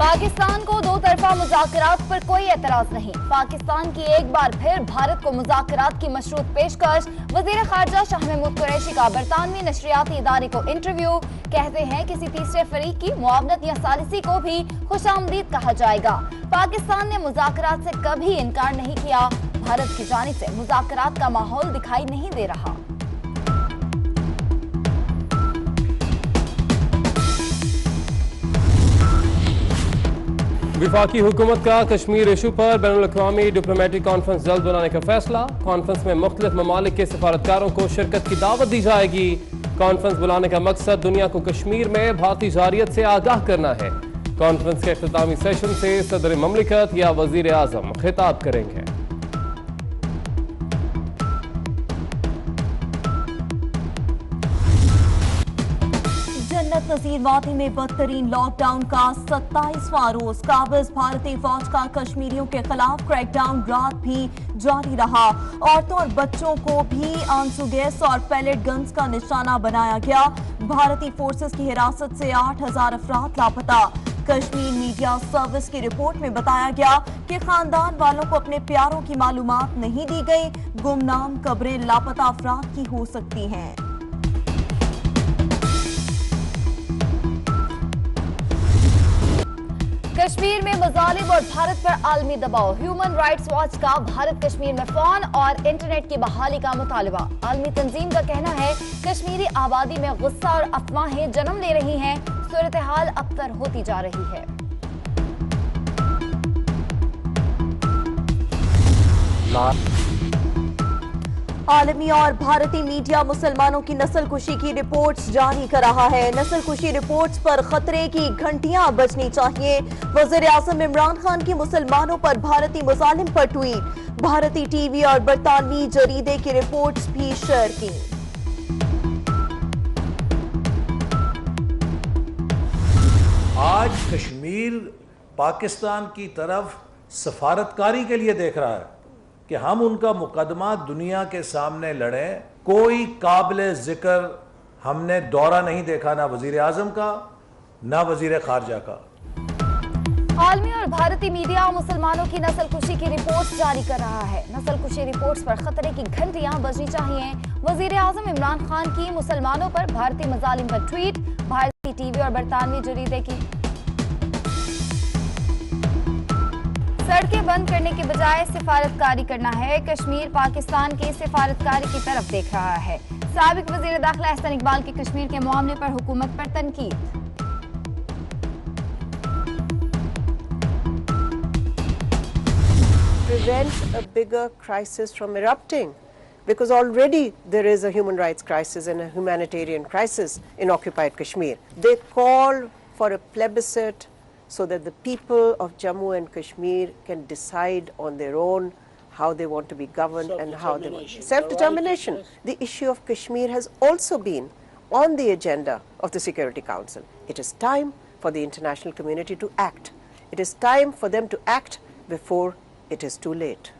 पाकिस्तान को दो तरफा मुज़ाकरात पर कोई एतराज नहीं। पाकिस्तान की एक बार फिर भारत को मुज़ाकरात की मशरूत पेशकश। वज़ीर ख़ारजा शाह महमूद कुरैशी का बरतानवी नशरियाती इदारे को इंटरव्यू। कहते हैं किसी तीसरे फरीक की मुआवनत या सालिसी को भी खुशामदीद कहा जाएगा। पाकिस्तान ने मुज़ाकरात से कभी इनकार नहीं किया। भारत की जानिब से मुज़ाकरात का माहौल दिखाई नहीं दे रहा। विफाकी हुकूमत का कश्मीर इशू पर बैनुल-अक़वामी डिप्लोमेटिक कॉन्फ्रेंस जल्द बुलाने का फैसला। कॉन्फ्रेंस में मुख्तलिफ ममालिक के सफारतकारों को शिरकत की दावत दी जाएगी। कॉन्फ्रेंस बुलाने का मकसद दुनिया को कश्मीर में भारतीय जारियत से आगाह करना है। कॉन्फ्रेंस के इख्तितामी सेशन से सदर ममलिकत या वजीर आजम खिताब करेंगे। जन्नत नज़ीर वादी में बदतरीन लॉकडाउन का 27वां रोज। काबिज भारतीय फौज का कश्मीरियों के खिलाफ क्रैकडाउन रात भी जारी रहा। औरतों और बच्चों को भी आंसू गैस और पैलेट गन्स का निशाना बनाया गया। भारतीय फोर्सेस की हिरासत से 8000 अफराद लापता। कश्मीर मीडिया सर्विस की रिपोर्ट में बताया गया कि खानदान वालों को अपने प्यारों की मालूमात नहीं दी गई। गुमनाम कब्रें लापता अफराद की हो सकती हैं। कश्मीर में मजालिम और भारत पर आलमी दबाव। ह्यूमन राइट्स वॉच का भारत कश्मीर में फोन और इंटरनेट की बहाली का मुतालबा। आलमी तंजीम का कहना है कश्मीरी आबादी में गुस्सा और अफवाहें जन्म ले रही हैं। सूरत हाल अबतर होती जा रही है। आलमी और भारतीय मीडिया मुसलमानों की नस्लकुशी की रिपोर्ट्स जारी कर रहा है। नस्लकुशी रिपोर्ट्स पर खतरे की घंटियां बजनी चाहिए। वज़ीर आज़म इमरान खान की मुसलमानों पर भारतीय मुजालिम पर ट्वीट। भारतीय टीवी और बरतानवी जरीदे की रिपोर्ट्स भी शेयर की। आज कश्मीर पाकिस्तान की तरफ सफारतकारी के लिए देख रहा है कि हम उनका मुकदमा दुनिया के सामने लड़ें। कोई काबिल जिक्र हमने दौरा नहीं देखा, ना वजीर आजम का ना वजीर खारजा का। आलमी और भारतीय मीडिया मुसलमानों की नस्लकुशी की रिपोर्ट्स जारी कर रहा है। नस्लकुशी रिपोर्ट्स पर खतरे की घंटियां बजनी चाहिए। वजीर आजम इमरान खान की मुसलमानों पर भारतीय मजालिम पर ट्वीट। भारतीय टीवी और बरतानवी जरीदे की सड़कें बंद करने के बजाय सिफारतकारी करना है। कश्मीर पाकिस्तान की सिफारतकारी की तरफ देख रहा है। साबिक वजीर दाखिला एहसन इकबाल की कश्मीर के मामले पर हुकूमत पर तनकीद। Prevent a bigger crisis from erupting, because already there is a human rights crisis and a humanitarian crisis in occupied Kashmir. They call for a plebiscite so that the people of Jammu and Kashmir can decide on their own how they want to be governed and how they want self-determination. The issue of Kashmir has also been on the agenda of the Security Council. It is time for the international community to act. It is time for them to act before it is too late.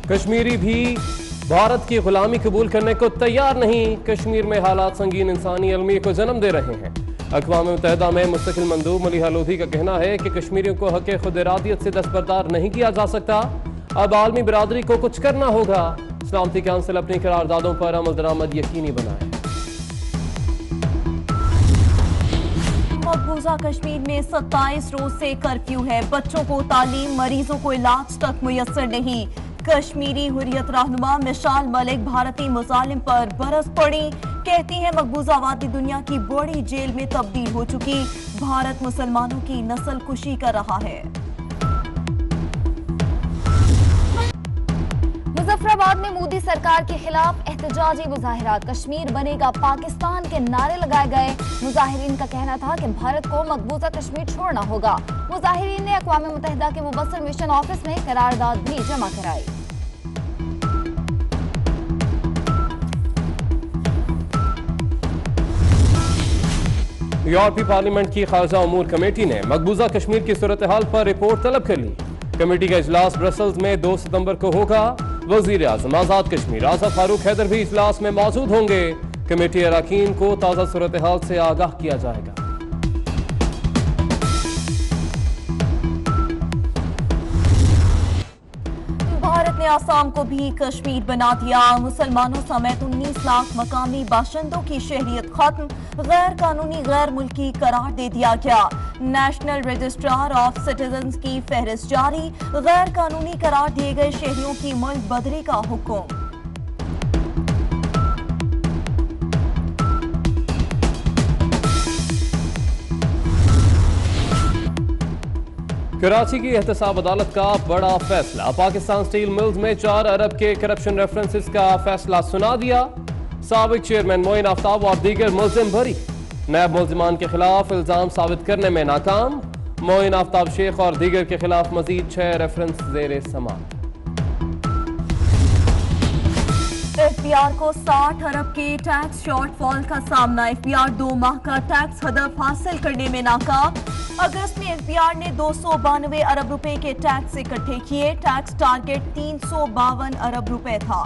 Kashmiri भी भारत की गुलामी कबूल करने को तैयार नहीं। कश्मीर में हालात संगीन इंसानी अलमी को जन्म दे रहे हैं। अक़वाम मुत्तहिदा में मुस्तकिल मंदूब मलिहा लोधी का कहना है कि कश्मीरियों को हक़ खुद इरादियत से दस्तबरदार नहीं किया जा सकता। अब आलमी बिरादरी को कुछ करना होगा। सलामती काउंसिल अपनी करारदादों पर अमल दरामद यकीनी बनाए। मकबूजा कश्मीर में 27 रोज से कर्फ्यू है। बच्चों को तालीम, मरीजों को इलाज तक मुयस्सर नहीं। कश्मीरी हुर्रियत रहनुमा मिशाल मलिक भारतीय मुजालिम पर बरस पड़ी। कहती हैं मकबूजा वादी दुनिया की बड़ी जेल में तब्दील हो चुकी। भारत मुसलमानों की नस्लकुशी कर रहा है। मुजफ्फराबाद में मोदी सरकार के खिलाफ एहतजाजी मुजाहिरात। कश्मीर बनेगा पाकिस्तान के नारे लगाए गए। मुजाहिरीन का कहना था कि भारत को मकबूजा कश्मीर छोड़ना होगा। मुजाहिरीन ने अक़वाम मुत्तहिदा के मुबस्सिर मिशन ऑफिस में करारदाद भी जमा कराई। यूरोपीय पार्लियामेंट की खारजा उमूर कमेटी ने मकबूजा कश्मीर की सूरत हाल पर रिपोर्ट तलब कर ली। कमेटी का इजलास ब्रसल्स में 2 सितंबर को होगा। वजीर आजम आजाद कश्मीर आज़म फारूक हैदर भी इजलास में मौजूद होंगे। कमेटी अरकान को ताज़ा सूरत हाल से आगाह किया जाएगा। भारत ने आसाम को भी कश्मीर बना दिया। मुसलमानों समेत 19 लाख मकामी बाशिंदों की शहरियत खत्म, गैर कानूनी गैर मुल्की करार दे दिया गया। नेशनल रजिस्ट्रार ऑफ सिटीजन्स की फहरिस्त जारी, गैर कानूनी करार दिए गए शहरियों की मुल्क बदली का हुक्म। कराची की एहतसाब अदालत का बड़ा फैसला। पाकिस्तान स्टील मिल्स में 4 अरब के करप्शन रेफरेंसेस का फैसला सुना दिया। साबिक चेयरमैन मोइन आफ्ताब और दीगर मुल्जिम बरी। नैब मुल्जिमान के खिलाफ इल्जाम साबित करने में नाकाम। मोइन आफ्ताब शेख और दीगर के खिलाफ मजीद 6 रेफरेंस जेर समाअत। एफबीआर को 60 अरब के टैक्स शॉर्टफॉल का सामना। एफबीआर 2 माह का टैक्स हदफ हासिल करने में नाकाम। अगस्त में एफबीआर ने 292 अरब रुपए के टैक्स इकट्ठे किए। टैक्स टारगेट 352 अरब रुपए था।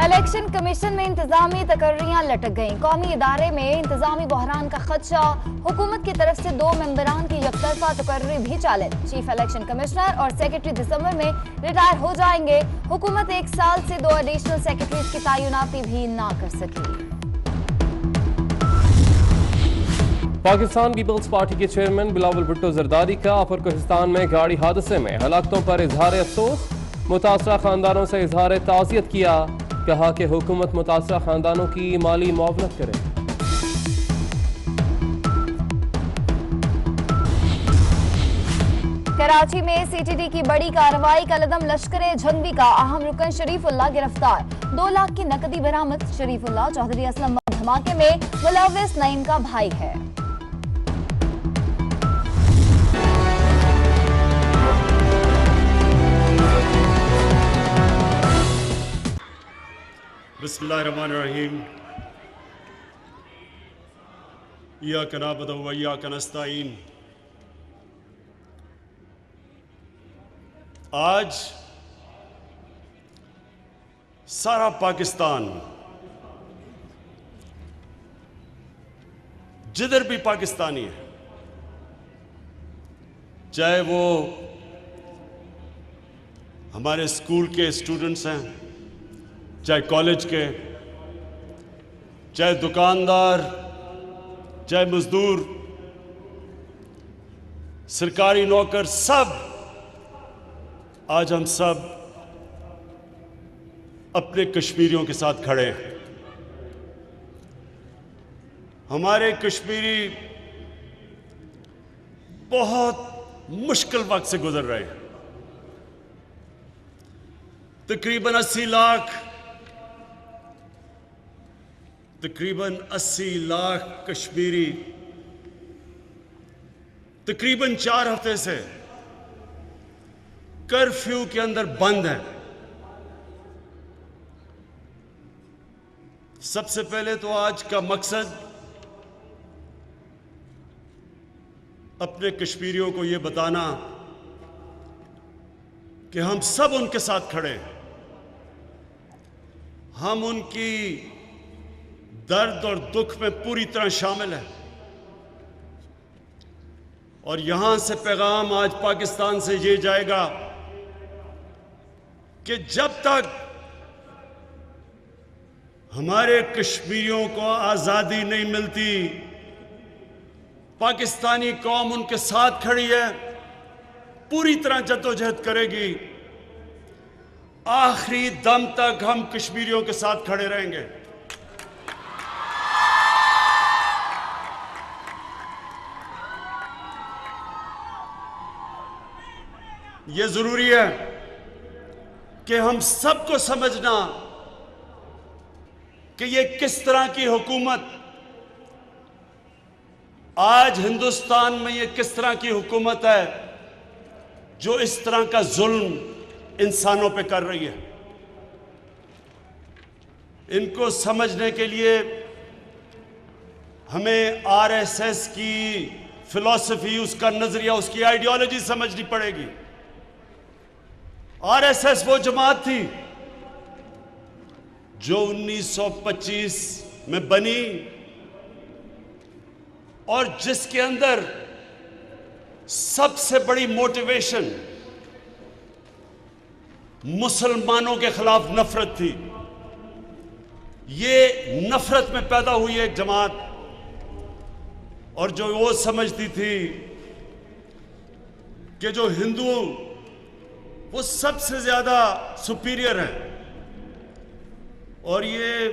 इलेक्शन कमीशन में इंतजामी तकर्रियां लटक गईं। कौमी इदारे में इंतजामी बहरान का खदशा। हुकूमत की तरफ से 2 मेंबरान की यकतरफा तकर्री भी चैलेंज। चीफ इलेक्शन कमिश्नर और सेक्रेटरी दिसंबर में रिटायर हो जाएंगे। हुकूमत 1 साल से 2 एडिशनल सेक्रेटरीज की तैनाती भी ना कर सकी। पाकिस्तान पीपल्स पार्टी के चेयरमैन बिलावल भुट्टो जरदारी का अपर कोहिस्तान में गाड़ी हादसे में हलाकतों पर इजहार अफसोस। मुतासरा खानदानों से इजहार ताज़ियत किया। कहा कि हुकूमत मुतासरा खानदानों की माली मुआवनत करे। कराची में सीटीडी की बड़ी कार्रवाई। कलदम लश्कर झंगवी का अहम रुकन शरीफुल्लाह गिरफ्तार। 2 लाख की नकदी बरामद। शरीफुल्लाह चौधरी असलम धमाके में मुलव्विस नईम का भाई है। बिस्मिल्लाहिर्रहमानिर्रहीम। इय्याका नअबुदु व इय्याका नस्तईन। आज सारा पाकिस्तान, जिधर भी पाकिस्तानी है, चाहे वो हमारे स्कूल के स्टूडेंट्स हैं, चाहे कॉलेज के, चाहे दुकानदार, चाहे मजदूर, सरकारी नौकर, सब आज हम सब अपने कश्मीरियों के साथ खड़े हैं। हमारे कश्मीरी बहुत मुश्किल वक्त से गुजर रहे हैं। तकरीबन 80 लाख कश्मीरी तकरीबन 4 हफ्ते से कर्फ्यू के अंदर बंद हैं। सबसे पहले तो आज का मकसद अपने कश्मीरियों को यह बताना कि हम सब उनके साथ खड़े हैं। हम उनकी दर्द और दुख में पूरी तरह शामिल हैं। और यहां से पैगाम आज पाकिस्तान से ये जाएगा कि जब तक हमारे कश्मीरियों को आज़ादी नहीं मिलती, पाकिस्तानी कौम उनके साथ खड़ी है, पूरी तरह जद्दोजहद करेगी। आखिरी दम तक हम कश्मीरियों के साथ खड़े रहेंगे। यह जरूरी है कि हम सबको समझना कि यह किस तरह की हुकूमत, आज हिंदुस्तान में यह किस तरह की हुकूमत है जो इस तरह का जुल्म इंसानों पे कर रही है। इनको समझने के लिए हमें आरएसएस की फिलॉसफी, उसका नजरिया, उसकी आइडियोलॉजी समझनी पड़ेगी। आरएसएस वो जमात थी जो 1925 में बनी और जिसके अंदर सबसे बड़ी मोटिवेशन मुसलमानों के खिलाफ नफरत थी। ये नफरत में पैदा हुई एक जमात, और जो वो समझती थी कि जो हिंदू वो सबसे ज्यादा सुपीरियर हैं, और ये